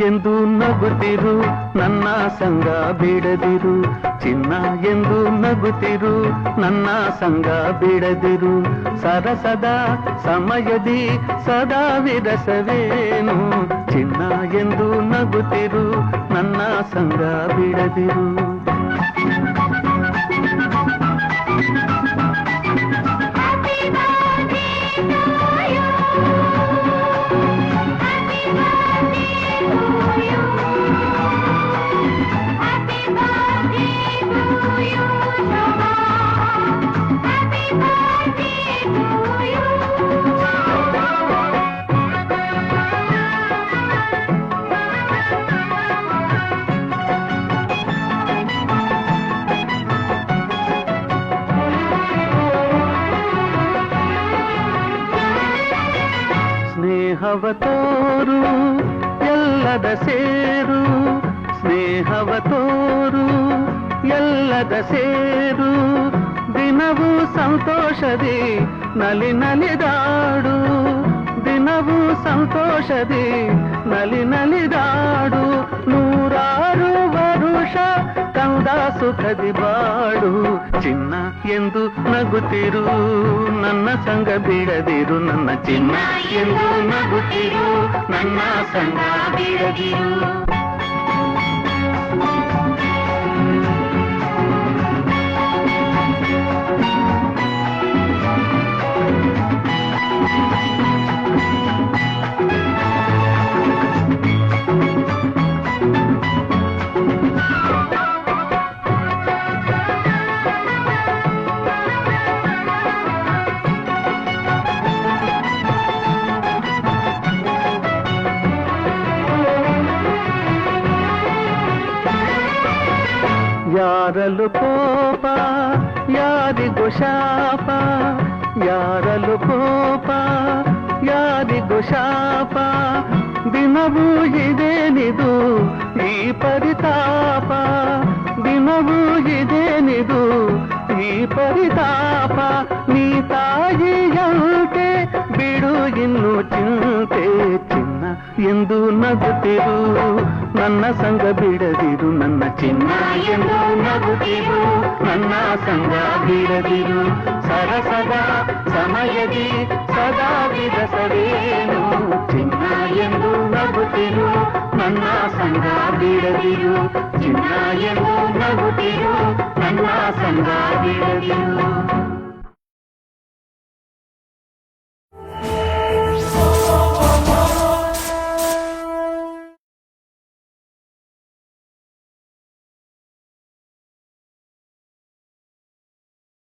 ಎಂದು ನಗುತ್ತಿರು ನನ್ನ ಸಂಗ ಬಿಡದಿರು, ಚಿನ್ನ ಎಂದು ನಗುತ್ತಿರು ನನ್ನ ಸಂಗ ಬಿಡದಿರು. ಸರಸದ ಸಮಯದಿ ಸದಾ ವಿರಸವೇನು, ಚಿನ್ನ ಎಂದು ನಗುತ್ತಿರು ನನ್ನ ಸಂಗ ಬಿಡದಿರು. ಸ್ನೇಹವ ತೋರು ಎಲ್ಲದ ಸೇರು, ಸ್ನೇಹವ ತೋರು ಎಲ್ಲದ ಸೇರು. ದಿನವೂ ಸಂತೋಷದಿ ನಲಿ ನಲಿದಾಡು, ದಿನವೂ ಸಂತೋಷದಿ ನಲಿ ನಲಿದಾಡು. ನೂರಾರು ವರುಷ ಕಂದ ಸುಖದಿ ಬಾಡು, ಚಿನ್ನ ಎಂದು ನಗುತ್ತಿರು ನನ್ನ ಸಂಗ ಬಿಡದಿರು. ನನ್ನ ಚಿನ್ನ ಎಂದು ನಗುತ್ತಿರು ನನ್ನ ಸಂಗ ಬಿಡದಿರು. ಯಾರಲು ಕೋಪ ಯಾರಿಗೂ ಶಾಪ, ಯಾರಲು ಕೋಪ ಯಾರಿಗೂ ಶಾಪ. ದಿನವೂ ಇದೇನಿದು ಈ ಪರಿತಾಪ, ದಿನವೂ ಇದೇನಿದು ಈ ಪರಿತಾಪ. ನೀ ತಾಯಿಯಂತೆ ಬಿಡು ಇನ್ನು ಚಿಂತೆ, ಚಿನ್ನ ಎಂದು ನಗುತ್ತಿರು ನನ್ನ ಸಂಗ ಬಿಡದಿರು. ನನ್ನ ಚಿನ್ನ ಎಂದು ನಗುತ್ತಿರು ನನ್ನ ಸಂಗ ಬಿಡದಿರು. ಸರಸದ ಸಮಯದಿ ಸದಾ ವಿರಸವೇನು, ಚಿನ್ನ ಎಂದು ನಗುತ್ತಿರು ನನ್ನ ಸಂಗ ಬಿಡದಿರು. ಚಿನ್ನ ಎಂದು ನಗುತ್ತಿರು ನನ್ನ ಸಂಗ ಬಿಡದಿರು.